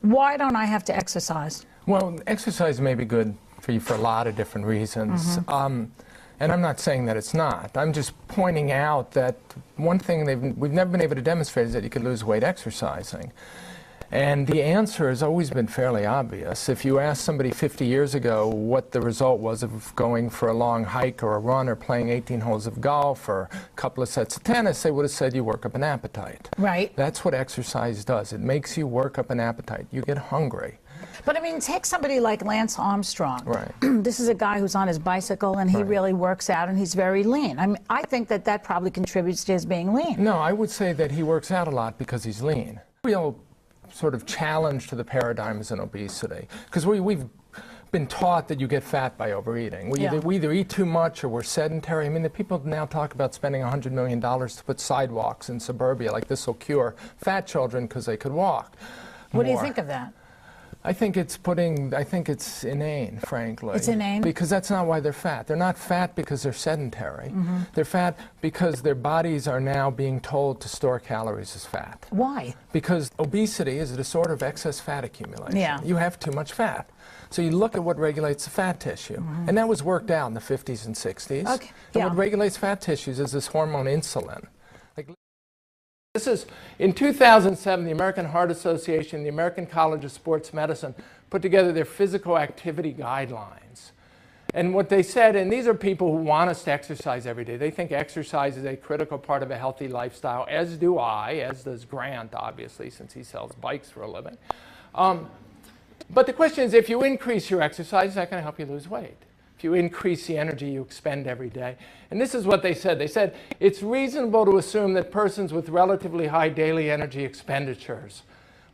Why don't I have to exercise? Well, exercise may be good for you for a lot of different reasons. And I'm not saying that it's not. I'm just pointing out that one thing we've never been able to demonstrate is that you could lose weight exercising. And the answer has always been fairly obvious. If you asked somebody 50 years ago what the result was of going for a long hike or a run or playing 18 holes of golf or a couple of sets of tennis, they would have said you work up an appetite. Right. That's what exercise does. It makes you work up an appetite. You get hungry. But I mean, take somebody like Lance Armstrong. Right. This is a guy who's on his bicycle and he really works out and he's very lean. I mean, I think that that probably contributes to his being lean. No, I would say that he works out a lot because he's lean. Real sort of challenge to the paradigms in obesity, because we've been taught that you get fat by overeating. We either eat too much or we're sedentary. I mean, the people now talk about spending $100 million to put sidewalks in suburbia, like this will cure fat children because they could walk What do you think of that? I think it's inane, frankly. It's inane? Because that's not why they're fat. They're not fat because they're sedentary. They're fat because their bodies are now being told to store calories as fat. Why? Because obesity is a disorder of excess fat accumulation. Yeah. You have too much fat. So you look at what regulates the fat tissue. And that was worked out in the 50s and 60s. Okay. And what regulates fat tissues is this hormone insulin. This is, in 2007, the American Heart Association, the American College of Sports Medicine put together their physical activity guidelines. And what they said, and these are people who want us to exercise every day. They think exercise is a critical part of a healthy lifestyle, as do I, as does Grant, obviously, since he sells bikes for a living. But the question is, if you increase your exercise, is that going to help you lose weight? If you increase the energy you expend every day. And this is what they said. They said, it's reasonable to assume that persons with relatively high daily energy expenditures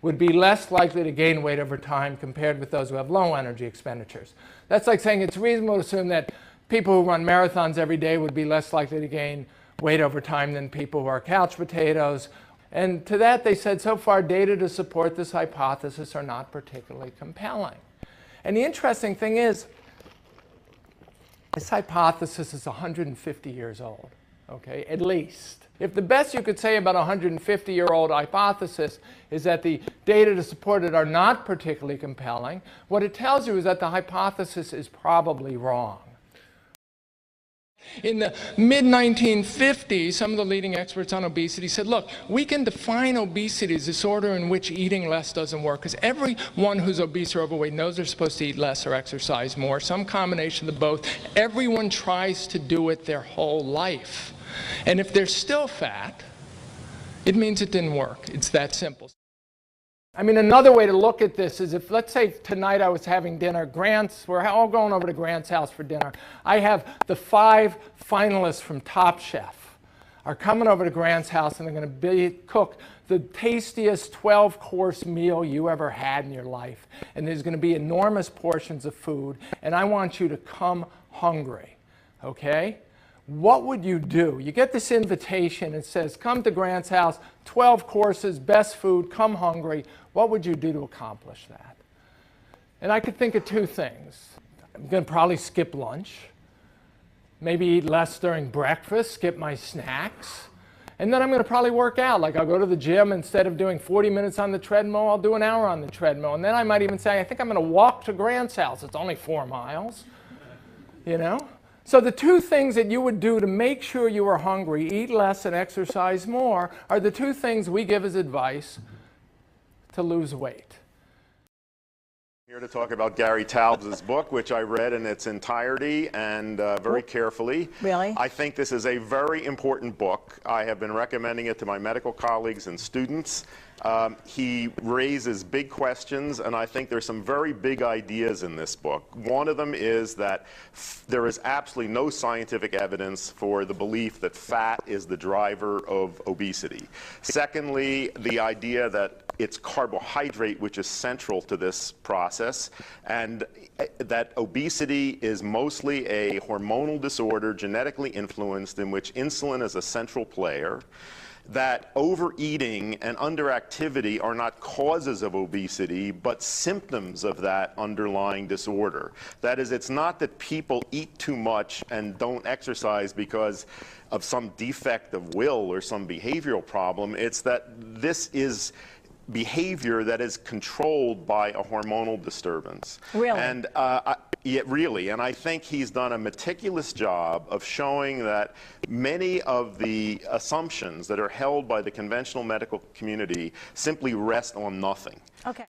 would be less likely to gain weight over time compared with those who have low energy expenditures. That's like saying it's reasonable to assume that people who run marathons every day would be less likely to gain weight over time than people who are couch potatoes. And to that they said, so far data to support this hypothesis are not particularly compelling. And the interesting thing is, this hypothesis is 150 years old, okay, at least. If the best you could say about a 150-year-old hypothesis is that the data to support it are not particularly compelling, what it tells you is that the hypothesis is probably wrong. In the mid-1950s, some of the leading experts on obesity said, look, we can define obesity as a disorder in which eating less doesn't work, because everyone who's obese or overweight knows they're supposed to eat less or exercise more, some combination of both. Everyone tries to do it their whole life. And if they're still fat, it means it didn't work. It's that simple. I mean, another way to look at this is if, let's say tonight I was having dinner, we're all going over to Grant's house for dinner. I have the 5 finalists from Top Chef are coming over to Grant's house and they're going to cook the tastiest 12-course meal you ever had in your life. And there's going to be enormous portions of food, and I want you to come hungry, okay? What would you do? You get this invitation, it says, come to Grant's house, 12 courses, best food, come hungry. What would you do to accomplish that? And I could think of 2 things. I'm going to probably skip lunch, maybe eat less during breakfast, skip my snacks, and then I'm going to probably work out. Like I'll go to the gym, instead of doing 40 minutes on the treadmill, I'll do an hour on the treadmill. And then I might even say, I think I'm going to walk to Grant's house. It's only 4 miles, you know? So the 2 things that you would do to make sure you are hungry, eat less and exercise more, are the 2 things we give as advice to lose weight. Here to talk about Gary Taubes' book, which I read in its entirety and very carefully. Really? I think this is a very important book. I have been recommending it to my medical colleagues and students. He raises big questions, and I think there's some very big ideas in this book. One of them is that there is absolutely no scientific evidence for the belief that fat is the driver of obesity. Secondly, the idea that it's carbohydrate which is central to this process, and that obesity is mostly a hormonal disorder, genetically influenced, in which insulin is a central player. That overeating and underactivity are not causes of obesity, but symptoms of that underlying disorder. That is, it's not that people eat too much and don't exercise because of some defect of will or some behavioral problem. It's that this is behavior that is controlled by a hormonal disturbance. Really? And yeah, really. And I think he's done a meticulous job of showing that many of the assumptions that are held by the conventional medical community simply rest on nothing. Okay.